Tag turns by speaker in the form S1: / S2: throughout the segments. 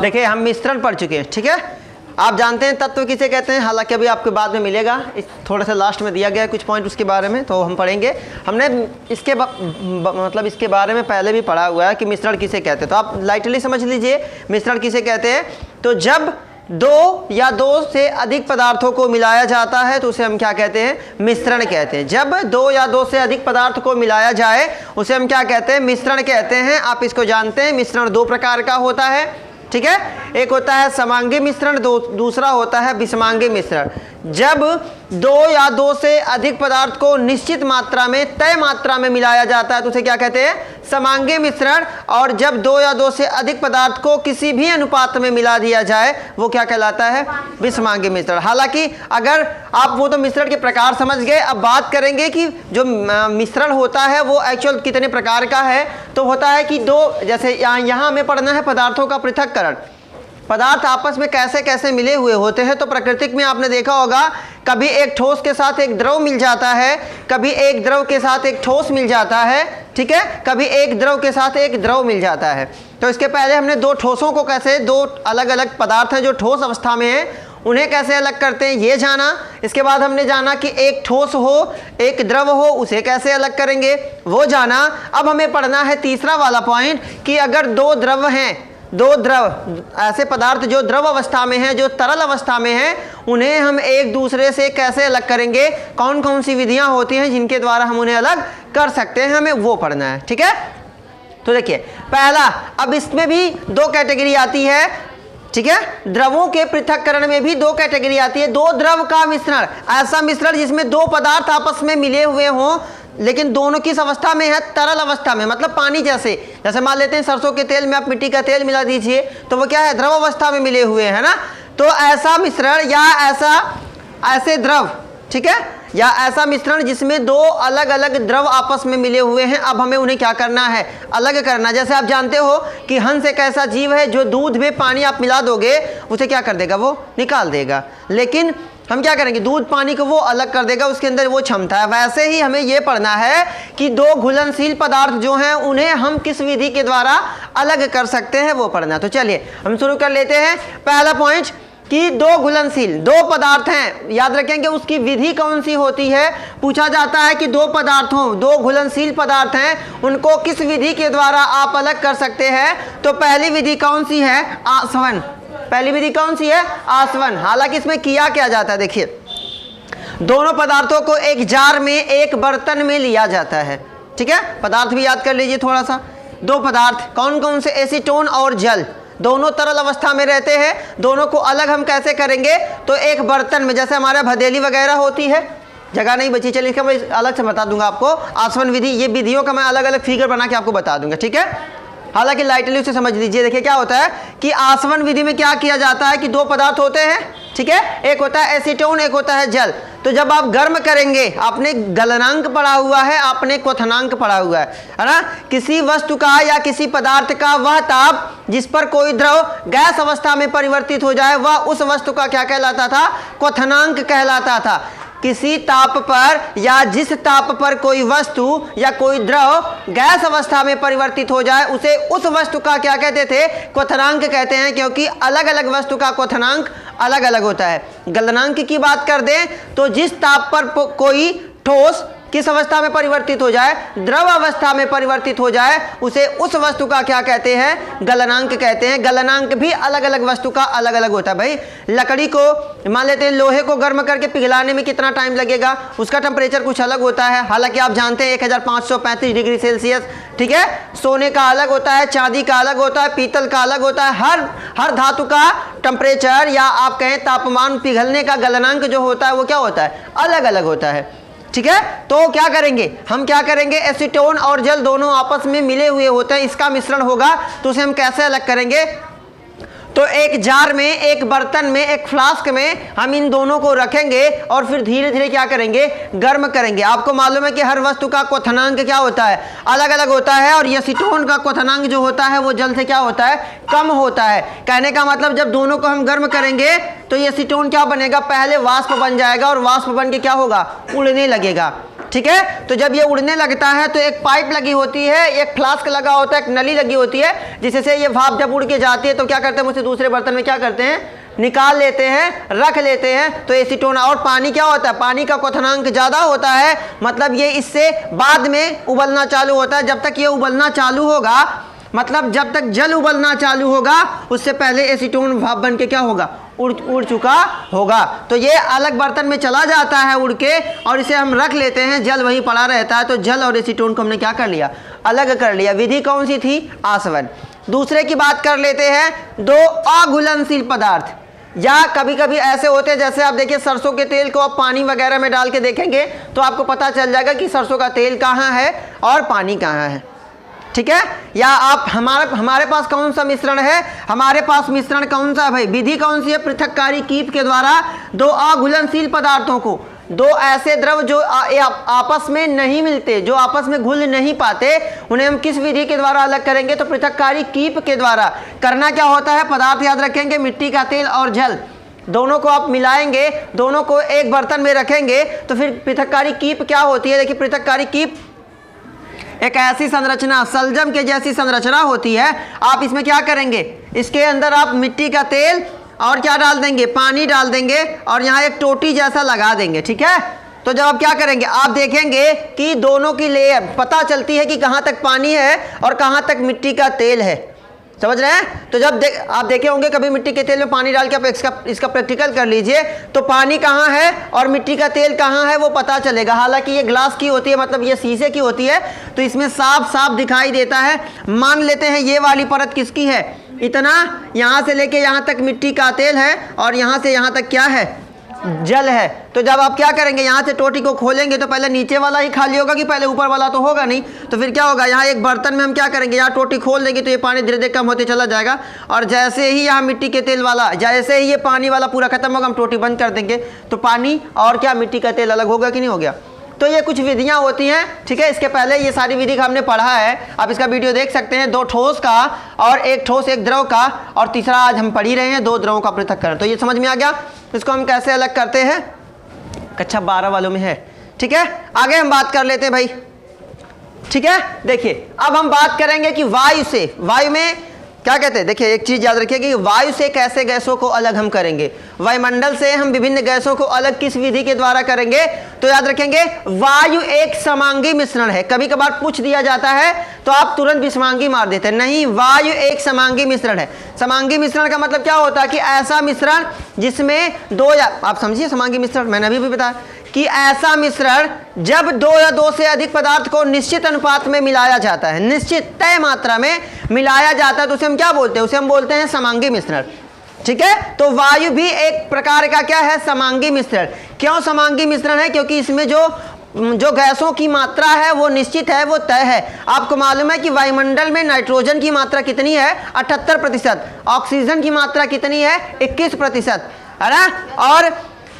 S1: देखिए हम मिश्रण पढ़ चुके हैं, ठीक है। आप जानते हैं तत्व किसे कहते हैं, हालांकि अभी आपके बाद में मिलेगा, इस थोड़ा सा लास्ट में दिया गया है कुछ पॉइंट उसके बारे में, तो हम पढ़ेंगे। हमने इसके मतलब इसके बारे में पहले भी पढ़ा हुआ है कि मिश्रण किसे कहते हैं, तो आप लाइटली समझ लीजिए मिश्रण किसे कहते हैं। तो जब दो या दो से अधिक पदार्थों को मिलाया जाता है तो उसे हम क्या कहते हैं, मिश्रण कहते हैं। जब दो या दो से अधिक पदार्थ को मिलाया जाए उसे हम क्या कहते हैं, मिश्रण कहते हैं। आप इसको जानते हैं, मिश्रण दो प्रकार का होता है, ठीक है। एक होता है समांगी मिश्रण, दूसरा होता है विषमांगी मिश्रण। जब दो या दो से अधिक पदार्थ को निश्चित मात्रा में, तय मात्रा में मिलाया जाता है तो उसे क्या कहते हैं, समांगी मिश्रण। और जब दो या दो से अधिक पदार्थ को किसी भी अनुपात में मिला दिया जाए वो क्या कहलाता है, विषमांगी मिश्रण। हालांकि अगर आप वो तो मिश्रण के प्रकार समझ गए, अब बात करेंगे कि जो मिश्रण होता है वो एक्चुअल कितने प्रकार का है। तो होता है कि दो, जैसे यहाँ हमें पढ़ना है पदार्थों का पृथक्करण, पदार्थ आपस में कैसे कैसे मिले हुए होते हैं। तो प्राकृतिक में आपने देखा होगा कभी एक ठोस के साथ एक द्रव मिल जाता है, कभी एक द्रव के साथ एक ठोस मिल जाता है, ठीक है, कभी एक द्रव के साथ एक द्रव मिल जाता है। तो इसके पहले हमने दो ठोसों को कैसे, दो अलग अलग पदार्थ हैं जो ठोस अवस्था में हैं उन्हें कैसे अलग करते हैं ये जाना। इसके बाद हमने जाना कि एक ठोस हो एक द्रव हो उसे कैसे अलग करेंगे वो जाना। अब हमें पढ़ना है तीसरा वाला पॉइंट कि अगर दो द्रव हैं, दो द्रव ऐसे पदार्थ जो द्रव अवस्था में हैं, जो तरल अवस्था में हैं, उन्हें हम एक दूसरे से कैसे अलग करेंगे, कौन कौन सी विधियां होती हैं जिनके द्वारा हम उन्हें अलग कर सकते हैं, हमें वो पढ़ना है, ठीक है। तो देखिए पहला, अब इसमें भी दो कैटेगरी आती है, ठीक है। द्रवों के पृथक्करण में भी दो कैटेगरी आती है। दो द्रव का मिश्रण, ऐसा मिश्रण जिसमें दो पदार्थ आपस में मिले हुए हों लेकिन दोनों किस अवस्था में है, तरल अवस्था में, मतलब पानी जैसे। जैसे मान लेते हैं सरसों के तेल में आप मिट्टी का तेल मिला दीजिए तो वो क्या है, द्रव अवस्था में मिले हुए हैं ना। तो ऐसा मिश्रण या ऐसे द्रव, ठीक है, या ऐसा मिश्रण जिसमें दो अलग अलग द्रव आपस में मिले हुए हैं, अब हमें उन्हें क्या करना है, अलग करना। जैसे आप जानते हो कि हंस एक ऐसा जीव है जो दूध में पानी आप मिला दोगे उसे क्या कर देगा, वो निकाल देगा। लेकिन हम क्या करेंगे, दूध पानी को वो अलग कर देगा, उसके अंदर वो क्षमता है। वैसे ही हमें ये पढ़ना है कि दो घुलनशील पदार्थ जो हैं उन्हें हम किस विधि के द्वारा अलग कर सकते हैं वो पढ़ना। तो चलिए हम शुरू कर लेते हैं। पहला पॉइंट कि दो घुलनशील, दो पदार्थ हैं, याद रखेंगे उसकी विधि कौन सी होती है। पूछा जाता है कि दो पदार्थों, दो घुलनशील पदार्थ हैं, उनको किस विधि के द्वारा आप अलग कर सकते हैं। तो पहली विधि कौन सी है, आसवन। पहली विधि कौन सी है, आसवन। हालांकि इसमें किया क्या जाता है, देखिए दोनों पदार्थों को एक जार में, एक बर्तन में लिया जाता है, ठीक है। पदार्थ भी याद कर लीजिए थोड़ा सा। दो पदार्थ कौन कौन से, एसीटोन और जल, दोनों तरल अवस्था में रहते हैं। दोनों को अलग हम कैसे करेंगे, तो एक बर्तन में, जैसे हमारे भदेली वगैरह होती है, जगह नहीं बची, चलिए इसका मैं अलग से बता दूंगा आपको। आसवन विधि, ये विधियों का मैं अलग अलग फिगर बना के आपको बता दूंगा, ठीक है। हालांकि लाइटली उसे समझ लीजिए। देखिए क्या होता है कि आसवन विधि में क्या किया जाता है कि दो पदार्थ होते हैं, ठीक है, एक होता है एसीटोन, एक होता है जल। तो जब आप गर्म करेंगे, आपने गलनांक पढ़ा हुआ है, आपने क्वथनांक पढ़ा हुआ है ना। किसी वस्तु का या किसी पदार्थ का वह ताप जिस पर कोई द्रव गैस अवस्था में परिवर्तित हो जाए वह उस वस्तु का क्या कहलाता था, क्वथनांक कहलाता था। किसी ताप पर या जिस ताप पर कोई वस्तु या कोई द्रव गैस अवस्था में परिवर्तित हो जाए उसे उस वस्तु का क्या कहते थे, क्वथनांक कहते हैं, क्योंकि अलग अलग वस्तु का क्वथनांक अलग अलग होता है। गलनांक की बात कर दें तो जिस ताप पर कोई ठोस किस अवस्था में परिवर्तित हो जाए, द्रव अवस्था में परिवर्तित हो जाए, उसे उस वस्तु का क्या कहते हैं, गलनांक कहते हैं। गलनांक भी अलग अलग वस्तु का अलग अलग होता है। भाई लकड़ी को मान लेते हैं, लोहे को गर्म करके पिघलाने में कितना टाइम लगेगा, उसका टेम्परेचर कुछ अलग होता है। हालांकि आप जानते हैं 1535 डिग्री सेल्सियस, ठीक है। सोने का अलग होता है, चांदी का अलग होता है, पीतल का अलग होता है। हर धातु का टेम्परेचर या आप कहें तापमान पिघलने का गलनांक जो होता है वो क्या होता है, अलग अलग होता है, ठीक है। तो क्या करेंगे, हम क्या करेंगे, एसीटोन और जल दोनों आपस में मिले हुए होते हैं, इसका मिश्रण होगा तो उसे हम कैसे अलग करेंगे। तो एक जार में, एक बर्तन में, एक फ्लास्क में हम इन दोनों को रखेंगे और फिर धीरे धीरे क्या करेंगे, गर्म करेंगे। आपको मालूम है कि हर वस्तु का क्वथनांक क्या होता है, अलग अलग होता है। और एसीटोन का क्वथनांक जो होता है वो जल से क्या होता है, कम होता है। कहने का मतलब जब दोनों को हम गर्म करेंगे तो एसीटोन क्या बनेगा, पहले वाष्प बन जाएगा और वाष्प बन के क्या होगा, उड़ने लगेगा, ठीक है। तो जब ये उड़ने लगता है तो एक पाइप लगी होती है, एक फ्लास्क लगा होता है, एक नली लगी होती है, जिससे ये भाप जब उड़ के जाती है तो क्या करते हैं, उसे दूसरे बर्तन में क्या करते हैं, निकाल लेते हैं, रख लेते हैं। तो एसीटोन और पानी क्या होता है, पानी का क्वथनांक ज़्यादा होता है, मतलब ये इससे बाद में उबलना चालू होता है। जब तक ये उबलना चालू होगा, मतलब जब तक जल उबलना चालू होगा, उससे पहले एसीटोन भाप बन के क्या होगा, उड़ चुका होगा। तो ये अलग बर्तन में चला जाता है उड़ के, और इसे हम रख लेते हैं, जल वहीं पड़ा रहता है। तो जल और एसीटोन को हमने क्या कर लिया, अलग कर लिया। विधि कौन सी थी, आसवन। दूसरे की बात कर लेते हैं, दो अघुलनशील पदार्थ, या कभी कभी ऐसे होते हैं, जैसे आप देखिए सरसों के तेल को आप पानी वगैरह में डाल के देखेंगे तो आपको पता चल जाएगा कि सरसों का तेल कहाँ है और पानी कहाँ है, ठीक है। या आप हमारे पास कौन सा मिश्रण है, हमारे पास मिश्रण कौन सा है भाई, विधि कौन सी है, पृथक्कारी कीप के द्वारा दो अघुलनशील पदार्थों को, दो ऐसे द्रव जो आपस में नहीं मिलते, जो आपस में घुल नहीं पाते, उन्हें हम किस विधि के द्वारा अलग करेंगे, तो पृथक्कारी कीप के द्वारा। करना क्या होता है, पदार्थ याद रखेंगे, मिट्टी का तेल और जल, दोनों को आप मिलाएंगे, दोनों को एक बर्तन में रखेंगे, तो फिर पृथक्कारी कीप क्या होती है। देखिए पृथक्कारी कीप एक ऐसी संरचना, सलजम के जैसी संरचना होती है। आप इसमें क्या करेंगे, इसके अंदर आप मिट्टी का तेल और क्या डाल देंगे, पानी डाल देंगे, और यहाँ एक टोटी जैसा लगा देंगे, ठीक है। तो जब आप क्या करेंगे, आप देखेंगे कि दोनों की लेयर पता चलती है कि कहाँ तक पानी है और कहाँ तक मिट्टी का तेल है, समझ रहे हैं। तो जब आप देखे होंगे कभी मिट्टी के तेल में पानी डाल के, आप इसका प्रैक्टिकल कर लीजिए, तो पानी कहाँ है और मिट्टी का तेल कहाँ है वो पता चलेगा। हालांकि ये ग्लास की होती है, मतलब ये शीशे की होती है, तो इसमें साफ साफ दिखाई देता है। मान लेते हैं ये वाली परत किसकी है, इतना यहाँ से लेके यहाँ तक मिट्टी का तेल है, और यहाँ से यहाँ तक क्या है, जल है। तो जब आप क्या करेंगे, यहाँ से टोटी को खोलेंगे तो पहले नीचे वाला ही खाली होगा कि पहले ऊपर वाला, तो होगा नहीं। तो फिर क्या होगा, यहाँ एक बर्तन में हम क्या करेंगे, यहाँ टोटी खोल देंगे तो ये पानी धीरे धीरे कम होते चला जाएगा, और जैसे ही यहाँ मिट्टी के तेल वाला, जैसे ही ये पानी वाला पूरा खत्म होगा, हम टोटी बंद कर देंगे, तो पानी और क्या मिट्टी का तेल अलग होगा कि नहीं हो गया। तो ये कुछ विधियां होती हैं, ठीक है। इसके पहले ये सारी विधि का हमने पढ़ा है, आप इसका वीडियो देख सकते हैं, दो ठोस का और एक ठोस एक द्रव का, और तीसरा आज हम पढ़ ही रहे हैं, दो द्रवों का पृथक्करण। तो ये समझ में आ गया, इसको हम कैसे अलग करते हैं, कक्षा 12 वालों में है, ठीक है। आगे हम बात कर लेते हैं भाई, ठीक है। देखिए अब हम बात करेंगे कि वायु से, वायु में क्या कहते हैं। देखिए एक चीज याद रखिए कि वायु से कैसे गैसों को अलग हम करेंगे, वायुमंडल से हम विभिन्न गैसों को अलग किस विधि के द्वारा करेंगे। तो याद रखेंगे वायु एक समांगी मिश्रण है। कभी कभार पूछ दिया जाता है तो आप तुरंत विषमांगी मार देते हैं, नहीं, वायु एक समांगी मिश्रण है। समांगी मिश्रण का मतलब क्या होता है कि ऐसा मिश्रण जिसमें दो, या आप समझिए समांगी मिश्रण, मैंने अभी भी बताया कि ऐसा मिश्रण जब दो या दो से अधिक पदार्थ को निश्चित अनुपात में मिलाया जाता है, निश्चित तय मात्रा में मिलाया जाता है, तो उसे हम क्या बोलते हैं, उसे हम बोलते हैं समांगी मिश्रण, ठीक है। तो वायु भी एक प्रकार का क्या है, समांगी मिश्रण। क्यों समांगी मिश्रण है, क्योंकि इसमें जो गैसों की मात्रा है वो निश्चित है, वो तय है। आपको मालूम है कि वायुमंडल में नाइट्रोजन की मात्रा कितनी है, 78%, ऑक्सीजन की मात्रा कितनी है, 21%, है ना। और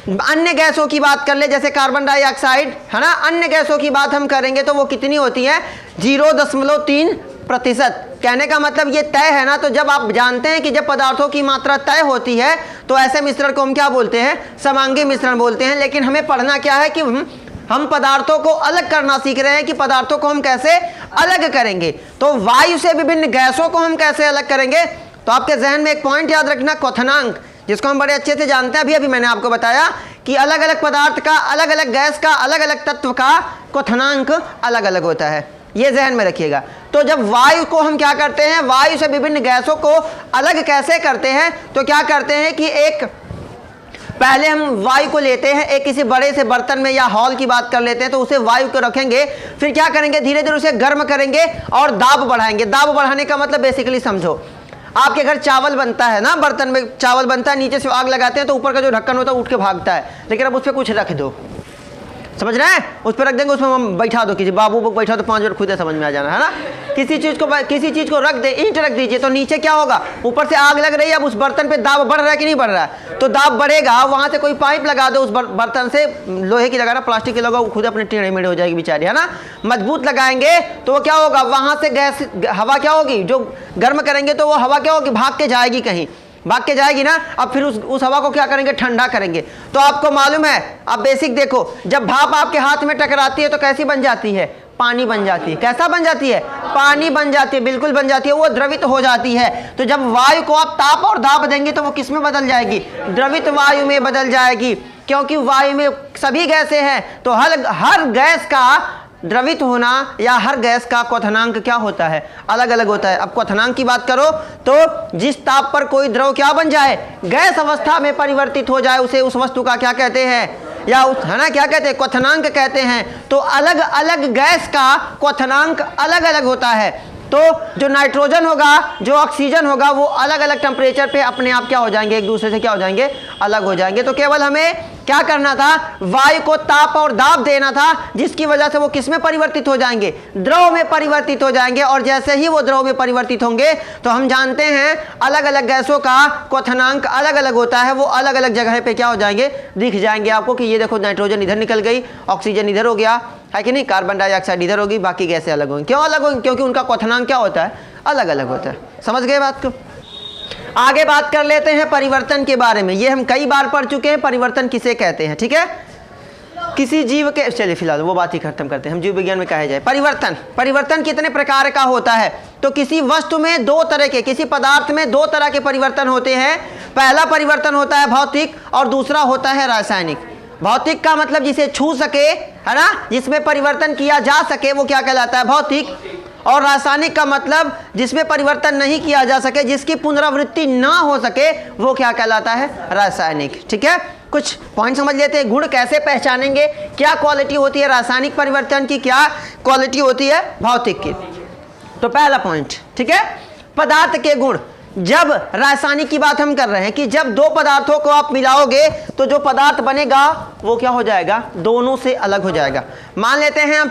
S1: अन्य गैसों की बात कर ले, जैसे कार्बन डाइऑक्साइड, है ना, अन्य गैसों की बात हम करेंगे तो वो कितनी होती है, 0.3%। कहने का मतलब ये तय है ना। तो जब आप जानते हैं कि जब पदार्थों की मात्रा तय होती है तो ऐसे मिश्रण को हम क्या बोलते हैं, समांगी मिश्रण बोलते हैं। लेकिन हमें पढ़ना क्या है कि हम पदार्थों को अलग करना सीख रहे हैं कि पदार्थों को हम कैसे अलग करेंगे। तो वायु से विभिन्न गैसों को हम कैसे अलग करेंगे, तो आपके जहन में एक पॉइंट याद रखना, क्वथनांक, जिसको हम बड़े अच्छे से जानते हैं। अभी मैंने आपको बताया कि अलग अलग पदार्थ का, अलग अलग गैस का, अलग अलग तत्व का क्वथनांक अलग अलग होता है, ये जहन में रखिएगा। तो जब वायु को हम क्या करते हैं, वायु से विभिन्न गैसों को अलग कैसे करते हैं, तो क्या करते हैं कि एक पहले हम वायु को लेते हैं, एक किसी बड़े से बर्तन में या हॉल की बात कर लेते हैं, तो उसे वायु को रखेंगे, फिर क्या करेंगे, धीरे धीरे उसे गर्म करेंगे और दाब बढ़ाएंगे। दाब बढ़ाने का मतलब बेसिकली समझो, आपके घर चावल बनता है ना, बर्तन में चावल बनता है, नीचे से आग लगाते हैं तो ऊपर का जो ढक्कन होता है उठ के भागता है, लेकिन अब उस पर कुछ रख दो, समझ रहे हैं, उस पर रख देंगे, उसमें हम बैठा दो, किसी बाबू को बैठा तो 5 मिनट खुद समझ में आ जाना, है ना। किसी चीज़ को रख दे, ईंट रख दीजिए, तो नीचे क्या होगा, ऊपर से आग लग रही है, अब उस बर्तन पे दाब बढ़ रहा है कि नहीं बढ़ रहा है, तो दाब बढ़ेगा। वहाँ से कोई पाइप लगा दो उस बर्तन से, लोहे की लगाना, प्लास्टिक की लगाओ, खुद अपने टेढ़े मेढ़े हो जाएगी बेचारी, है ना। मजबूत लगाएंगे तो वो क्या होगा, वहाँ से गैस हवा क्या होगी, जो गर्म करेंगे तो वो हवा क्या होगी, भाग के जाएगी कहीं, भाग के जाएगी ना, अब फिर उस हवा को क्या करेंगे, ठंडा करेंगे। तो आपको मालूम है, आप बेसिक देखो, जब भाप आपके हाथ में टकराती है तो कैसी बन जाती है, पानी बन जाती है। कैसा बन जाती है, पानी बन जाती है, बिल्कुल बन जाती है, वो द्रवित हो जाती है। तो जब वायु को आप ताप और दाब देंगे तो वो किस में बदल जाएगी, द्रवित वायु में बदल जाएगी, क्योंकि वायु में सभी गैसें हैं। तो हर गैस का द्रवित होना या हर गैस का क्वथनांक क्या होता है, अलग अलग होता है। अब क्वथनांक की बात करो तो जिस ताप पर कोई द्रव क्या बन जाए, गैस अवस्था में परिवर्तित हो जाए, उसे उस वस्तु का क्या कहते हैं, या है ना, क्या कहते हैं, क्वथनांक कहते हैं। तो अलग अलग गैस का क्वथनांक अलग अलग होता है। तो जो नाइट्रोजन होगा, जो ऑक्सीजन होगा, वो अलग अलग टेम्परेचर पे अपने आप क्या हो जाएंगे, एक दूसरे से क्या हो जाएंगे, अलग हो जाएंगे। तो केवल हमें क्या करना था, वायु को ताप और दाब देना था, जिसकी वजह से वो किस में परिवर्तित हो जाएंगे, द्रव में परिवर्तित हो जाएंगे। और जैसे ही वो द्रव में परिवर्तित होंगे तो हम जानते हैं अलग अलग गैसों का क्वथनांक अलग अलग होता है, वो अलग अलग जगह पे क्या हो जाएंगे, दिख जाएंगे आपको कि ये देखो नाइट्रोजन इधर निकल गई, ऑक्सीजन इधर हो गया, है कि नहीं, कार्बन डाइऑक्साइड इधर होगी, बाकी गैसें अलग होंगी। क्यों अलग होंगी, क्योंकि उनका क्वथनांक क्या होता है, अलग अलग होता है। समझ गए बात को। आगे बात कर लेते हैं परिवर्तन के बारे में। ये हम कई बार पढ़ चुके हैं, परिवर्तन किसे कहते हैं, ठीक है। किसी जीव के, चलिए फिलहाल वो बात ही खत्म करते हैं, हम जीव विज्ञान में कहा जाए। परिवर्तन कितने प्रकार का होता है, तो किसी वस्तु में दो तरह के, किसी पदार्थ में दो तरह के परिवर्तन होते हैं। पहला परिवर्तन होता है भौतिक और दूसरा होता है रासायनिक। भौतिक का मतलब जिसे छू सके, है ना, जिसमें परिवर्तन किया जा सके, वो क्या कहलाता है, भौतिक। और रासायनिक का मतलब जिसमें परिवर्तन नहीं किया जा सके, जिसकी पुनरावृत्ति ना हो सके, वो क्या कहलाता है, रासायनिक। ठीक है, कुछ पॉइंट समझ लेते हैं। गुण कैसे पहचानेंगे, क्या क्वालिटी होती है रासायनिक परिवर्तन की, क्या क्वालिटी होती है भौतिक की। तो पहला पॉइंट, ठीक है, पदार्थ के गुण। जब रासायनिक की बात हम कर रहे हैं कि जब दो पदार्थों को आप मिलाओगे तो जो पदार्थ बनेगा वो क्या हो जाएगा, दोनों से अलग हो जाएगा। मान लेते हैं हम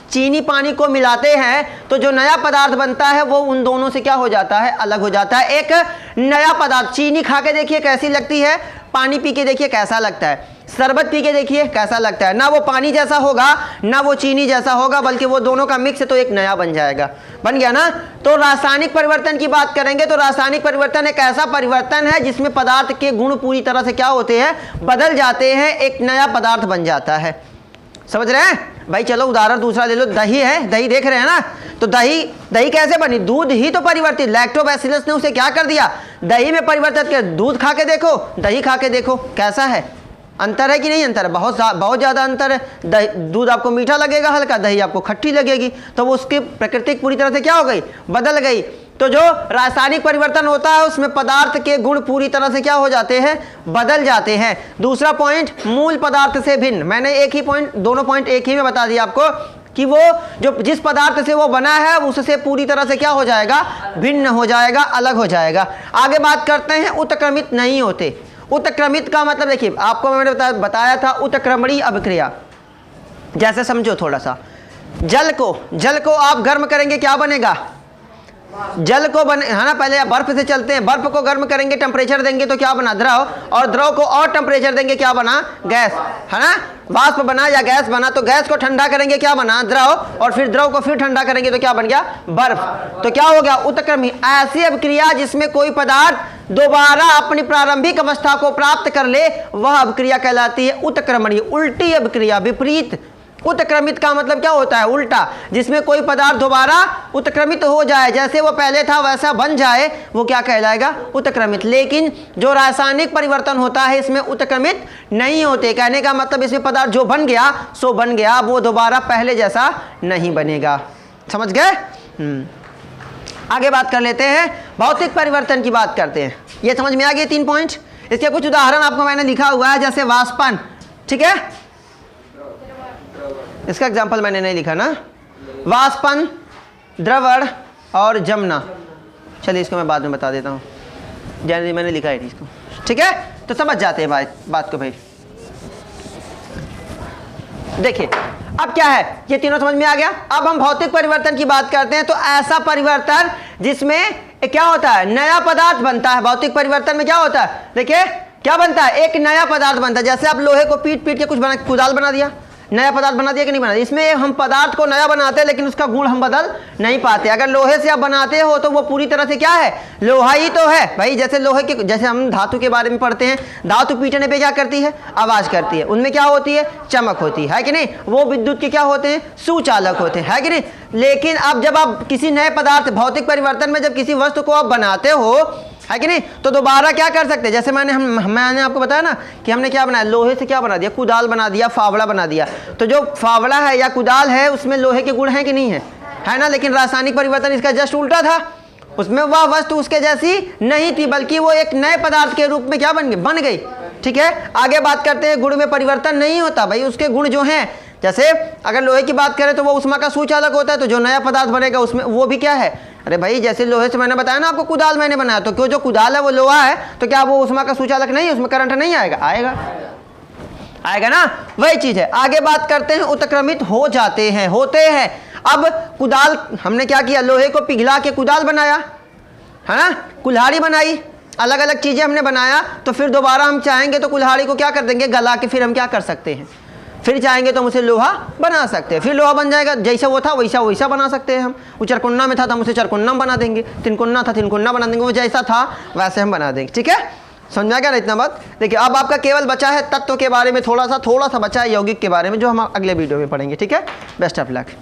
S1: चीनी पानी को मिलाते हैं तो जो नया पदार्थ बनता है वो उन दोनों से क्या हो जाता है, अलग हो जाता है। एक नया पदार्थ, चीनी खा के देखिए कैसी लगती है, पानी पी के देखिए कैसा लगता है, शरबत पी के देखिए कैसा लगता है। ना वो पानी जैसा होगा ना वो चीनी जैसा होगा, बल्कि वो दोनों का मिक्स तो एक नया बन जाएगा, बन गया ना। तो रासायनिक परिवर्तन की बात करेंगे तो रासायनिक परिवर्तन एक ऐसा परिवर्तन है जिसमें पदार्थ के गुण पूरी तरह से क्या होते हैं, बदल जाते हैं, एक नया पदार्थ बन जाता है। समझ रहे हैं भाई। चलो उदाहरण दूसरा ले लो, दही है, दही देख रहे हैं ना। तो दही कैसे बनी, दूध ही तो परिवर्तित, लैक्टोबैसिलस ने उसे क्या कर दिया, दही में परिवर्तित कर। दूध खा के देखो, दही खा के देखो कैसा है, अंतर है कि नहीं अंतर है, बहुत ज़्यादा अंतर है। दूध आपको मीठा लगेगा हल्का, दही आपको खट्टी लगेगी, तो वो उसकी प्रकृति पूरी तरह से क्या हो गई, बदल गई। तो जो रासायनिक परिवर्तन होता है उसमें पदार्थ के गुण पूरी तरह से क्या हो जाते हैं, बदल जाते हैं। दूसरा पॉइंट, मूल पदार्थ से भिन्न। मैंने एक ही पॉइंट, दोनों पॉइंट एक ही में बता दिया आपको कि वो जो जिस पदार्थ से वो बना है उससे पूरी तरह से क्या हो जाएगा, भिन्न हो जाएगा, अलग हो जाएगा। आगे बात करते हैं, उत्क्रमित नहीं होते। उत्क्रमित का मतलब देखिए, आपको मैंने बताया था उत्क्रमणीय अभिक्रिया। जैसे समझो थोड़ा सा, जल को आप गर्म करेंगे क्या बनेगा, जल को बने, है ना, पहले बर्फ से चलते हैं, बर्फ को गर्म करेंगे, टेम्परेचर देंगे तो क्या बना, द्रव, और द्रव को और टेम्परेचर देंगे क्या बना, गैस, है ना, वाष्प बना या गैस बना। तो गैस को ठंडा करेंगे क्या बना, द्रव, और फिर द्रव को फिर ठंडा करेंगे तो क्या बन गया, बर्फ। तो क्या हो गया, उत्क्रमी। ऐसी अभिक्रिया जिसमें कोई पदार्थ दोबारा अपनी प्रारंभिक अवस्था को प्राप्त कर ले, वह अभिक्रिया कहलाती है उत्क्रमणीय। उल्टी अभिक्रिया, विपरीत। उत्क्रमित का मतलब क्या होता है, उल्टा, जिसमें कोई पदार्थ दोबारा उत्क्रमित हो जाए, जैसे वो पहले था वैसा बन जाए, वो क्या कहलाएगा, उत्क्रमित। लेकिन जो रासायनिक परिवर्तन होता है इसमें उत्क्रमित नहीं होते। कहने का मतलब इसमें पदार्थ जो बन गया सो बन गया, वो दोबारा पहले जैसा नहीं बनेगा। समझ गए। आगे बात कर लेते हैं, भौतिक परिवर्तन की बात करते हैं। ये समझ में आ गए 3 पॉइंट। इसके कुछ उदाहरण आपको मैंने लिखा हुआ है, जैसे वाष्पन, ठीक है, इसका एग्जाम्पल मैंने नहीं लिखा ना, वाष्पन, द्रवण और जमना। चलिए इसको मैं बाद में बता देता हूँ, जाने मैंने लिखा है इसको, ठीक है। तो समझ जाते हैं बात को भाई। देखिए अब क्या है, ये तीनों समझ में आ गया। अब हम भौतिक परिवर्तन की बात करते हैं। तो ऐसा परिवर्तन जिसमें क्या होता है, नया पदार्थ बनता है। भौतिक परिवर्तन में क्या होता है, देखिए क्या बनता है, एक नया पदार्थ बनता है। जैसे आप लोहे को पीट के कुछ बना, कुदाल बना दिया, नया पदार्थ बना दिया कि नहीं बना दिया। इसमें हम पदार्थ को नया बनाते हैं लेकिन उसका गुण हम बदल नहीं पाते। अगर लोहे से आप बनाते हो तो वो पूरी तरह से क्या है, लोहा ही तो है भाई। जैसे लोहे के, जैसे हम धातु के बारे में पढ़ते हैं, धातु पीटने पे क्या करती है, आवाज़ करती है, उनमें क्या होती है, चमक होती है कि नहीं। वो विद्युत के क्या होते हैं, सुचालक होते हैं, है कि नहीं। लेकिन अब जब आप किसी नए पदार्थ, भौतिक परिवर्तन में जब किसी वस्तु को आप बनाते हो, है कि नहीं, तो दोबारा क्या कर सकते हैं। जैसे मैंने आपको बताया ना कि हमने क्या बनाया, लोहे से क्या बना दिया, कुदाल बना दिया, फावड़ा बना दिया। तो जो फावड़ा है या कुदाल है उसमें लोहे के गुण हैं कि नहीं है ना। लेकिन रासायनिक परिवर्तन इसका जस्ट उल्टा था, उसमें वह वस्तु उसके जैसी नहीं थी, बल्कि वो एक नए पदार्थ के रूप में क्या बन गई। ठीक है, आगे बात करते हैं। गुण में परिवर्तन नहीं होता भाई, उसके गुण जो हैं, जैसे अगर लोहे की बात करें तो वो उष्मा का सुचालक होता है, तो जो नया पदार्थ बनेगा उसमें वो भी क्या है। अरे भाई जैसे लोहे से मैंने बताया ना आपको, कुदाल मैंने बनाया, तो क्यों जो कुदाल है वो लोहा है, तो क्या वो उष्मा का सुचालक नहीं है, उसमें करंट नहीं आएगा, आएगा ना, वही चीज है। आगे बात करते हैं, उत्क्रमित हो जाते हैं, होते हैं। अब कुदाल हमने क्या किया, लोहे को पिघला के कुदाल बनाया, है ना, कुल्हाड़ी बनाई, अलग अलग चीजें हमने बनाया। तो फिर दोबारा हम चाहेंगे तो कुल्हाड़ी को क्या कर देंगे, गला के फिर हम क्या कर सकते हैं, फिर चाहेंगे तो हम उसे लोहा बना सकते हैं, फिर लोहा बन जाएगा। जैसा वो था वैसा बना सकते हैं हम। वो चरकुन्ना में था तो हम उसे चरकुन्ना बना देंगे, तिनकुन्ना था तिनकुन्ना बना देंगे, वो जैसा था वैसे हम बना देंगे। ठीक है, समझा क्या ना इतना बात। देखिए अब आपका केवल बचा है तत्व के बारे में, थोड़ा सा बचा है यौगिक के बारे में, जो हम अगले वीडियो में पढ़ेंगे। ठीक है, बेस्ट ऑफ लक।